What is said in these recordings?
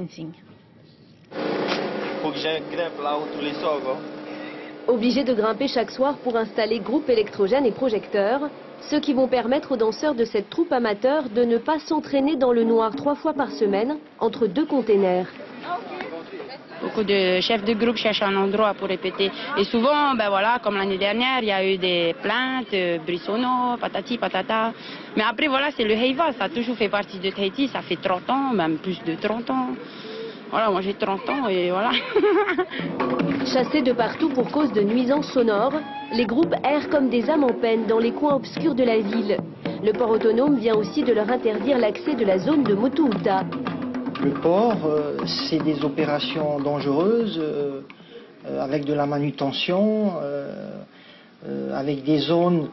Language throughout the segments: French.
Faut que je grimpe là-haut tous les soirs, quoi. Obligés de grimper chaque soir pour installer groupe électrogène et projecteurs, ce qui vont permettre aux danseurs de cette troupe amateur de ne pas s'entraîner dans le noir 3 fois par semaine entre 2 containers. Beaucoup de chefs de groupe cherchent un endroit pour répéter. Et souvent, ben voilà, comme l'année dernière, il y a eu des plaintes, bris sonores, patati patata. Mais après, voilà, c'est le heiva, ça a toujours fait partie de Tahiti, ça fait 30 ans, même plus de 30 ans. Voilà, moi j'ai 30 ans et voilà. Chassés de partout pour cause de nuisances sonores, les groupes errent comme des âmes en peine dans les coins obscurs de la ville. Le port autonome vient aussi de leur interdire l'accès de la zone de Motuuta. Le port, c'est des opérations dangereuses, avec de la manutention, avec des zones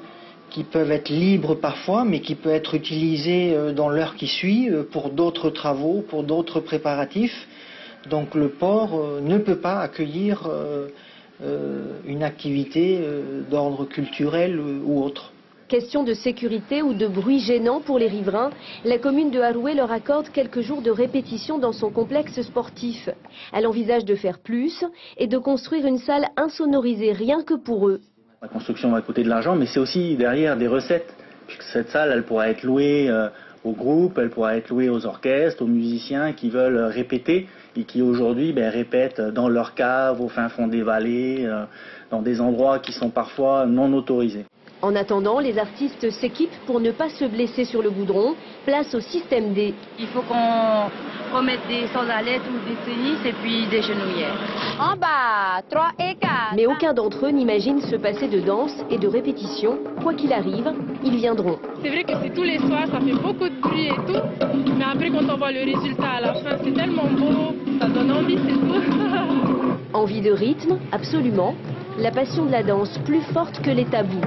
qui peuvent être libres parfois, mais qui peuvent être utilisées dans l'heure qui suit pour d'autres travaux, pour d'autres préparatifs. Donc le port ne peut pas accueillir une activité d'ordre culturel ou autre. Question de sécurité ou de bruit gênant pour les riverains, la commune de Haroué leur accorde quelques jours de répétition dans son complexe sportif. Elle envisage de faire plus et de construire une salle insonorisée rien que pour eux. La construction va coûter de l'argent, mais c'est aussi derrière des recettes, puisque cette salle, elle pourra être louée aux groupes, elle pourra être louée aux orchestres, aux musiciens qui veulent répéter et qui aujourd'hui répètent dans leur cave, au fin fond des vallées, dans des endroits qui sont parfois non autorisés. En attendant, les artistes s'équipent pour ne pas se blesser sur le goudron. Place au système D. Il faut qu'on mette des sans-alettes ou des tennis et puis des genouillères. En bas, 3 et 4. Mais aucun d'entre eux n'imagine se passer de danse et de répétition. Quoi qu'il arrive, ils viendront. C'est vrai que c'est tous les soirs, ça fait beaucoup de bruit et tout. Mais après, quand on voit le résultat à la fin, c'est tellement beau, ça donne envie, c'est tout. Envie de rythme, absolument. La passion de la danse plus forte que les tabous.